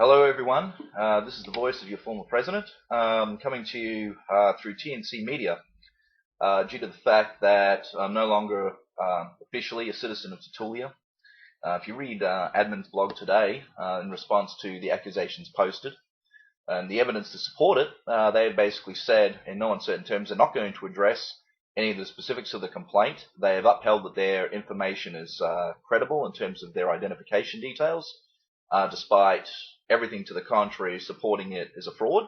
Hello everyone, this is the voice of your former president, coming to you through TNC Media due to the fact that I'm no longer officially a citizen of Titulia. If you read admin's blog today in response to the accusations posted and the evidence to support it, they have basically said in no uncertain terms they're not going to address any of the specifics of the complaint. They have upheld that their information is credible in terms of their identification details, despite everything to the contrary supporting it as a fraud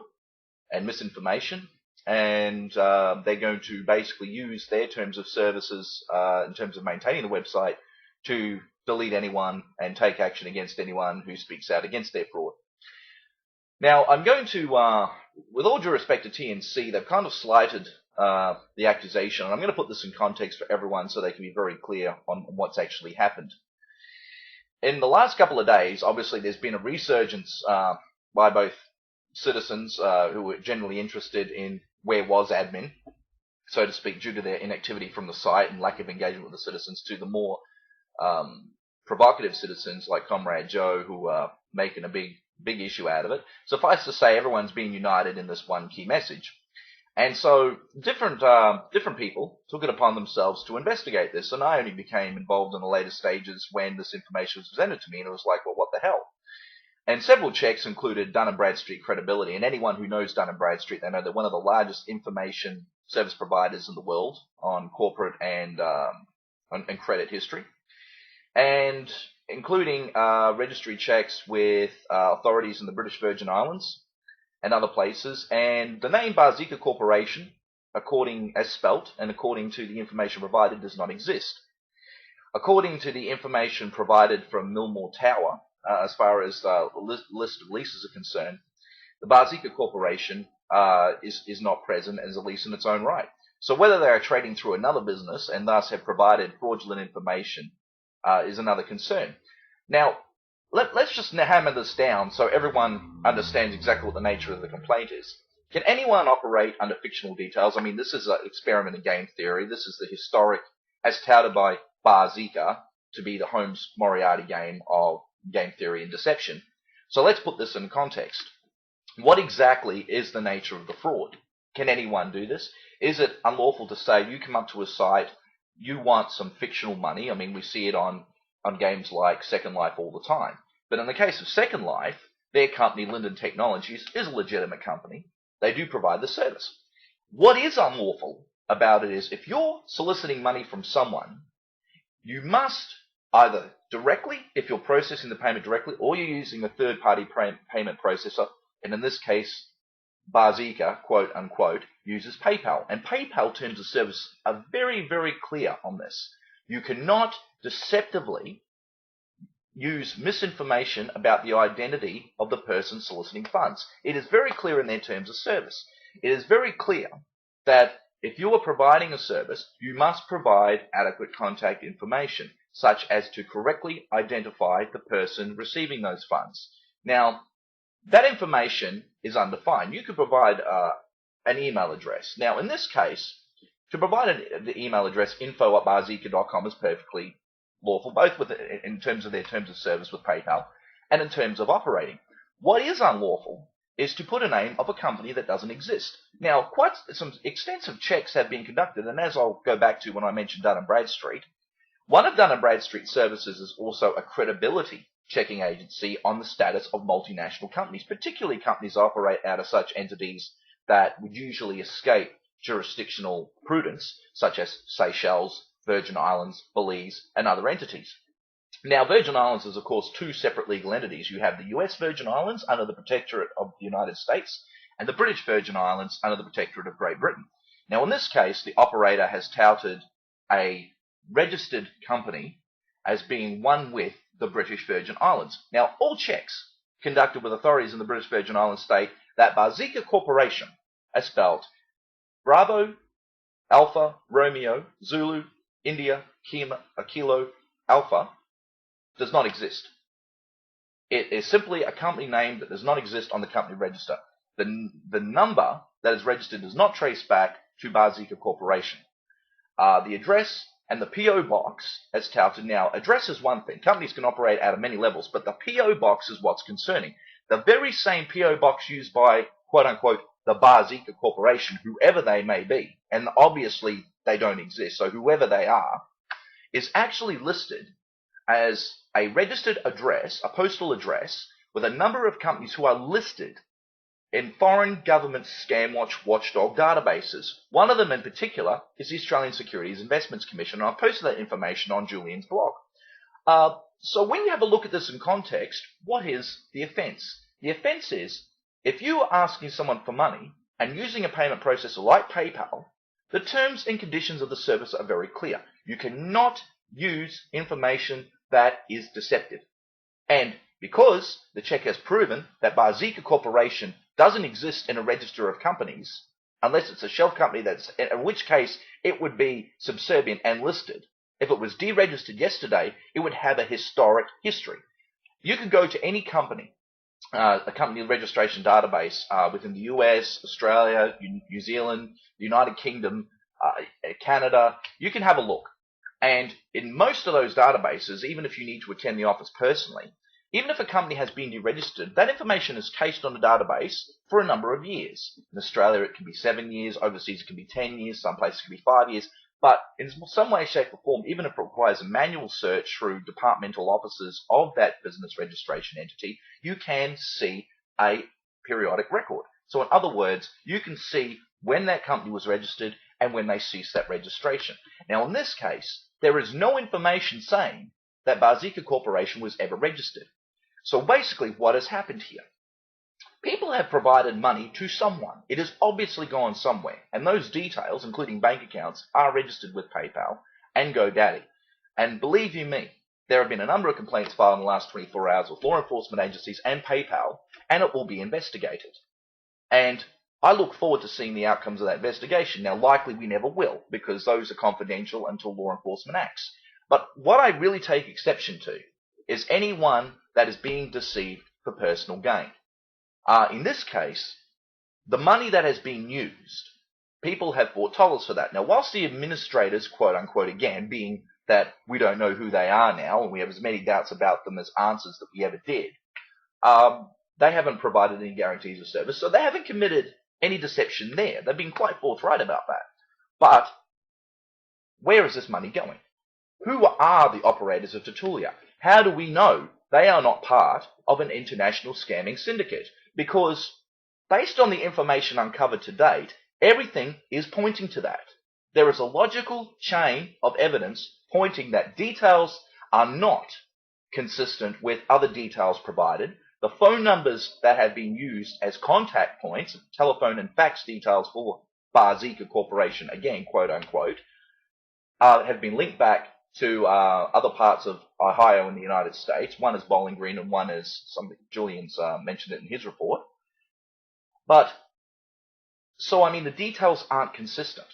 and misinformation. And they're going to basically use their terms of services in terms of maintaining the website to delete anyone and take action against anyone who speaks out against their fraud. Now, I'm going to, with all due respect to TNC, they've kind of slighted the accusation, and I'm going to put this in context for everyone so they can be very clear on what's actually happened. In the last couple of days, obviously, there's been a resurgence by both citizens who were generally interested in where was admin, so to speak, due to their inactivity from the site and lack of engagement with the citizens, to the more provocative citizens like Comrade Joe, who are making a big issue out of it. Suffice to say, everyone's been united in this one key message. And so different people took it upon themselves to investigate this, and I only became involved in the later stages when this information was presented to me, and it was like, well, what the hell? And several checks included Dun & Bradstreet credibility, and anyone who knows Dun & Bradstreet, they know they're one of the largest information service providers in the world on corporate and credit history, and including registry checks with authorities in the British Virgin Islands and other places, and the name Barzika Corporation, according as spelt and according to the information provided, does not exist. According to the information provided from Millmore Tower, as far as the list of leases are concerned, the Barzika Corporation is not present as a lease in its own right. So whether they are trading through another business and thus have provided fraudulent information is another concern. Now, let's just hammer this down so everyone understands exactly what the nature of the complaint is. Can anyone operate under fictional details? I mean, this is an experiment in game theory. This is the historic, as touted by Barzika, to be the Holmes Moriarty game of game theory and deception. So let's put this in context. What exactly is the nature of the fraud? Can anyone do this? Is it unlawful to say you come up to a site, you want some fictional money? I mean, we see it on games like Second Life all the time. But in the case of Second Life, their company, Linden Technologies, is a legitimate company. They do provide the service. What is unlawful about it is if you're soliciting money from someone, you must either directly, if you're processing the payment directly, or you're using a third-party payment processor, and in this case, Barzika, quote unquote, uses PayPal. And PayPal terms of service are very, very clear on this. You cannot deceptively use misinformation about the identity of the person soliciting funds. It is very clear in their terms of service. It is very clear that if you are providing a service, you must provide adequate contact information, such as to correctly identify the person receiving those funds. Now, that information is undefined. You could provide an email address. Now, in this case, to provide the email address info@barzika.com is perfectly lawful, both in terms of their terms of service with PayPal and in terms of operating. What is unlawful is to put a name of a company that doesn't exist. Now, quite some extensive checks have been conducted, and as I'll go back to when I mentioned Dun & Bradstreet, one of Dun & Bradstreet services is also a credibility checking agency on the status of multinational companies, particularly companies that operate out of such entities that would usually escape jurisdictional prudence, such as Seychelles, Virgin Islands, Belize, and other entities. Now, Virgin Islands is, of course, two separate legal entities. You have the US Virgin Islands under the Protectorate of the United States and the British Virgin Islands under the Protectorate of Great Britain. Now, in this case, the operator has touted a registered company as being one with the British Virgin Islands. Now, all checks conducted with authorities in the British Virgin Islands state that Barzika Corporation, as spelled Bravo, Alpha, Romeo, Zulu, India, Kilo, Alpha, does not exist. It is simply a company name that does not exist on the company register. The number that is registered does not trace back to Barzika Corporation. The address and the P.O. box, as touted now, address is one thing. Companies can operate out of many levels, but the P.O. box is what's concerning. the very same PO box used by, quote unquote, the Barzika Corporation, whoever they may be, and obviously they don't exist, so whoever they are, is actually listed as a registered address, a postal address, with a number of companies who are listed in foreign government scam watchdog databases. One of them in particular is the Australian Securities Investments Commission, and I've posted that information on Julian's blog. So when you have a look at this in context, what is the offence? The offence is, if you are asking someone for money and using a payment processor like PayPal, the terms and conditions of the service are very clear. You cannot use information that is deceptive. And because the check has proven that Barzika Corporation doesn't exist in a register of companies, unless it's a shelf company, in which case it would be subservient and listed. If it was deregistered yesterday, it would have a historic history. You could go to any company, a company registration database within the US, Australia, New Zealand, the United Kingdom, Canada. You can have a look. And in most of those databases, even if you need to attend the office personally, even if a company has been deregistered, that information is cached on the database for a number of years. In Australia, it can be 7 years. Overseas, it can be 10 years. Some places it can be 5 years. But in some way, shape, or form, even if it requires a manual search through departmental offices of that business registration entity, you can see a periodic record. So in other words, you can see when that company was registered and when they ceased that registration. Now, in this case, there is no information saying that Barzika Corporation was ever registered. So basically, what has happened here? People have provided money to someone. It has obviously gone somewhere, and those details, including bank accounts, are registered with PayPal and GoDaddy. And believe you me, there have been a number of complaints filed in the last 24 hours with law enforcement agencies and PayPal, and it will be investigated. And I look forward to seeing the outcomes of that investigation. Now, likely we never will, because those are confidential until law enforcement acts. But what I really take exception to is anyone that is being deceived for personal gain. In this case, the money that has been used, people have bought tollers for that. Now, whilst the administrators, quote unquote, again, being that we don't know who they are now, and we have as many doubts about them as answers that we ever did, they haven't provided any guarantees of service, so they haven't committed any deception there. They've been quite forthright about that. But where is this money going? Who are the operators of Titulia? How do we know they are not part of an international scamming syndicate? Because based on the information uncovered to date, everything is pointing to that. There is a logical chain of evidence pointing that details are not consistent with other details provided. The phone numbers that have been used as contact points, telephone and fax details for Barzika Corporation, again, quote unquote, have been linked back to other parts of Ohio in the United States. One is Bowling Green and one is something Julian's mentioned it in his report. But, so I mean, the details aren't consistent.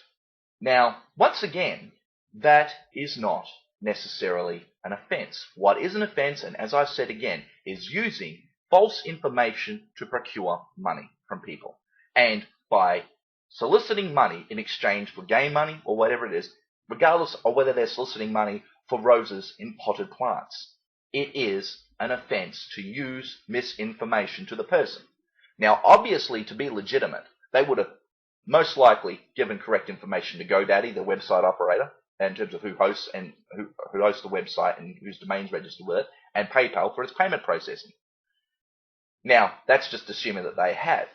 Now, once again, that is not necessarily an offence. What is an offence, and as I've said again, is using false information to procure money from people. And by soliciting money in exchange for game money or whatever it is, regardless of whether they're soliciting money for roses in potted plants, it is an offence to use misinformation to the person. Now, obviously, to be legitimate, they would have most likely given correct information to GoDaddy, the website operator, in terms of who hosts and who hosts the website and whose domain's registered with it, and PayPal for its payment processing. Now, that's just assuming that they have.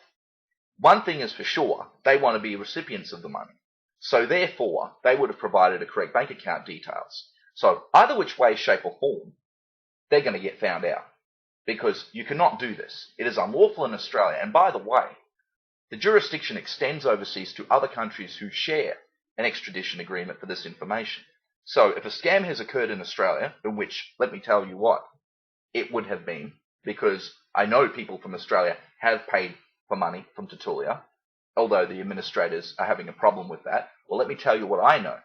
One thing is for sure, they want to be recipients of the money. So therefore, they would have provided a correct bank account details. So either which way, shape or form, they're going to get found out. Because you cannot do this. It is unlawful in Australia. And by the way, the jurisdiction extends overseas to other countries who share an extradition agreement for this information. So if a scam has occurred in Australia, in which, let me tell you what, it would have been, because I know people from Australia have paid for money from Titulia, although the administrators are having a problem with that. Well, let me tell you what I know.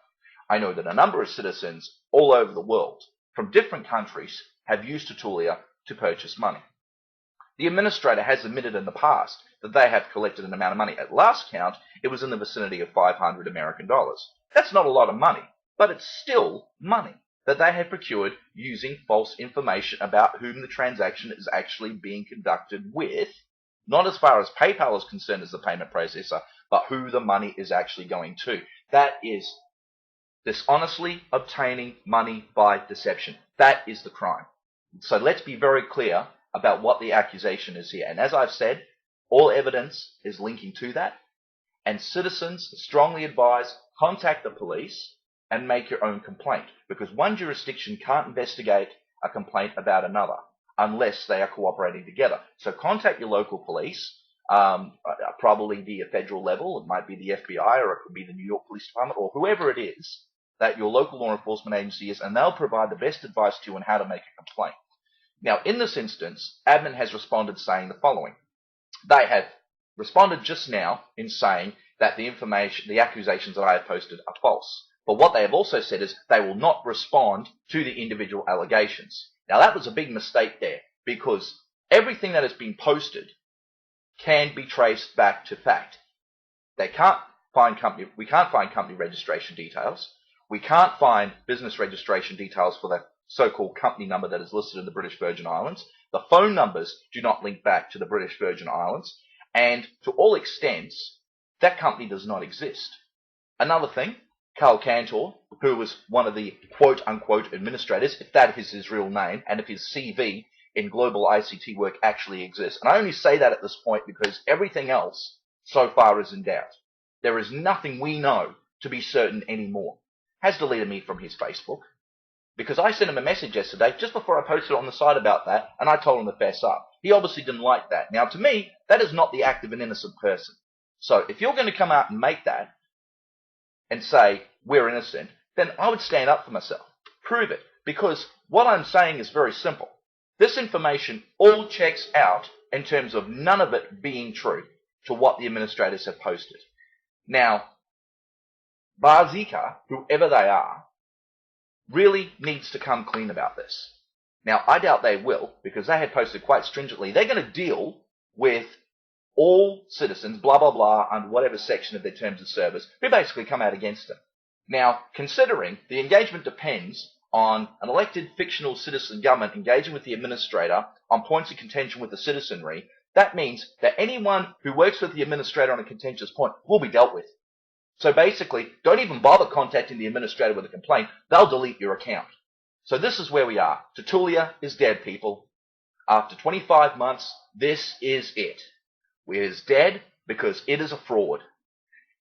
I know that a number of citizens all over the world, from different countries, have used Titulia to purchase money. The administrator has admitted in the past that they have collected an amount of money. At last count, it was in the vicinity of 500 American dollars. That's not a lot of money, but it's still money. that they had procured using false information about whom the transaction is actually being conducted with, not as far as PayPal is concerned as the payment processor, but who the money is actually going to. That is dishonestly obtaining money by deception. That is the crime. So let's be very clear about what the accusation is here. And as I've said, all evidence is linking to that. And citizens strongly advise contact the police and make your own complaint, because one jurisdiction can't investigate a complaint about another unless they are cooperating together. So contact your local police, probably the federal level. It might be the FBI, or it could be the New York Police Department, or whoever it is that your local law enforcement agency is, and they'll provide the best advice to you on how to make a complaint. Now, in this instance, admin has responded saying the following. They have responded just now in saying that the accusations that I have posted are false. But what they have also said is they will not respond to the individual allegations. Now, that was a big mistake there, because everything that has been posted can be traced back to fact. We can't find company registration details. We can't find business registration details for the so-called company number that is listed in the British Virgin Islands. The phone numbers do not link back to the British Virgin Islands. And to all extents, that company does not exist. Another thing, Carl Cantor, who was one of the quote-unquote administrators, if that is his real name, and if his CV in global ICT work actually exists. And I only say that at this point because everything else so far is in doubt. There is nothing we know to be certain anymore. Has deleted me from his Facebook, because I sent him a message yesterday just before I posted on the site about that, and I told him to fess up. He obviously didn't like that. Now, to me, that is not the act of an innocent person. So if you're going to come out and make that and say we're innocent, then I would stand up for myself. Prove it. Because what I'm saying is very simple. This information all checks out in terms of none of it being true to what the administrators have posted. Now, Barzika, whoever they are, really needs to come clean about this. Now, I doubt they will, because they had posted quite stringently. They're going to deal with all citizens, blah, blah, blah, under whatever section of their terms of service, who basically come out against them. Now, considering the engagement depends on an elected fictional citizen government engaging with the administrator on points of contention with the citizenry, that means that anyone who works with the administrator on a contentious point will be dealt with. So basically, don't even bother contacting the administrator with a complaint. They'll delete your account. So this is where we are. Titulia is dead, people. After 25 months, this is it. It is dead because it is a fraud.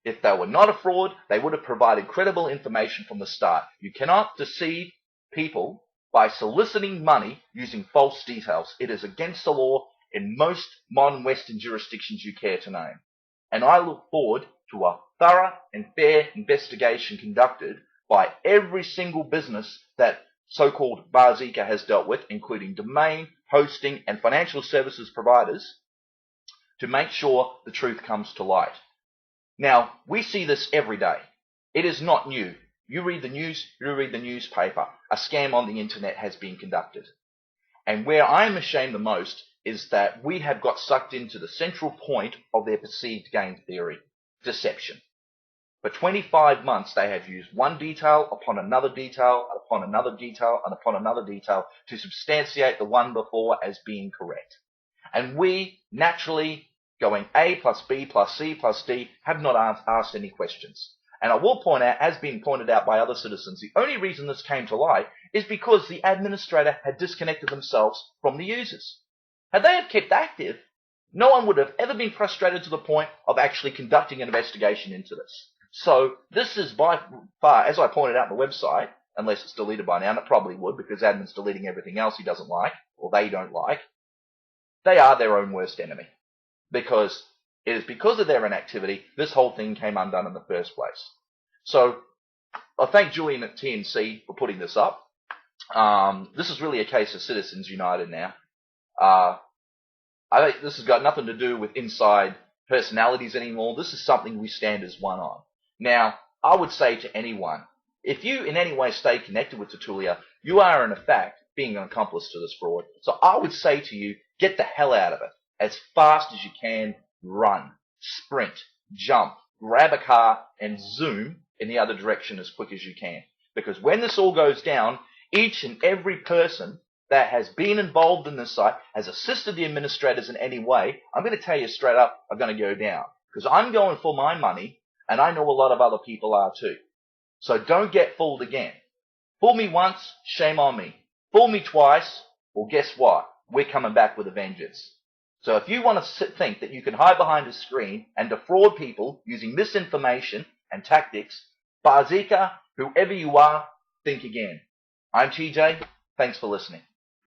If they were not a fraud, they would have provided credible information from the start. You cannot deceive people by soliciting money using false details. It is against the law in most modern Western jurisdictions you care to name. And I look forward to a thorough and fair investigation conducted by every single business that so-called Barzika has dealt with, including domain, hosting, and financial services providers, to make sure the truth comes to light. Now, we see this every day. It is not new. You read the news, you read the newspaper. A scam on the internet has been conducted. And where I am ashamed the most is that we have got sucked into the central point of their perceived game theory, deception. For 25 months, they have used one detail upon another detail, upon another detail, and upon another detail to substantiate the one before as being correct. And we, naturally, going A plus B plus C plus D, have not asked any questions. And I will point out, as been pointed out by other citizens, the only reason this came to light is because the administrator had disconnected themselves from the users. Had they have kept active, no one would have ever been frustrated to the point of actually conducting an investigation into this. So this is by far, as I pointed out on the website, unless it's deleted by now, and it probably would because admin's deleting everything else he doesn't like, or they don't like, they are their own worst enemy. Because it is because of their inactivity this whole thing came undone in the first place. So I thank Julian at TNC for putting this up. This is really a case of Citizens United now. I think this has got nothing to do with inside personalities anymore. This is something we stand as one on. Now, I would say to anyone, if you in any way stay connected with Titulia, you are in effect being an accomplice to this fraud. So I would say to you, get the hell out of it. As fast as you can, run, sprint, jump, grab a car, and zoom in the other direction as quick as you can. Because when this all goes down, Each and every person that has been involved in this site, has assisted the administrators in any way, I'm going to tell you straight up, are going to go down. Because I'm going for my money, and I know a lot of other people are too. So don't get fooled again. Fool me once, shame on me. Fool me twice, well guess what? We're coming back with a vengeance. So if you want to think that you can hide behind a screen and defraud people using misinformation and tactics, Barzika, whoever you are, think again. I'm TJ. Thanks for listening.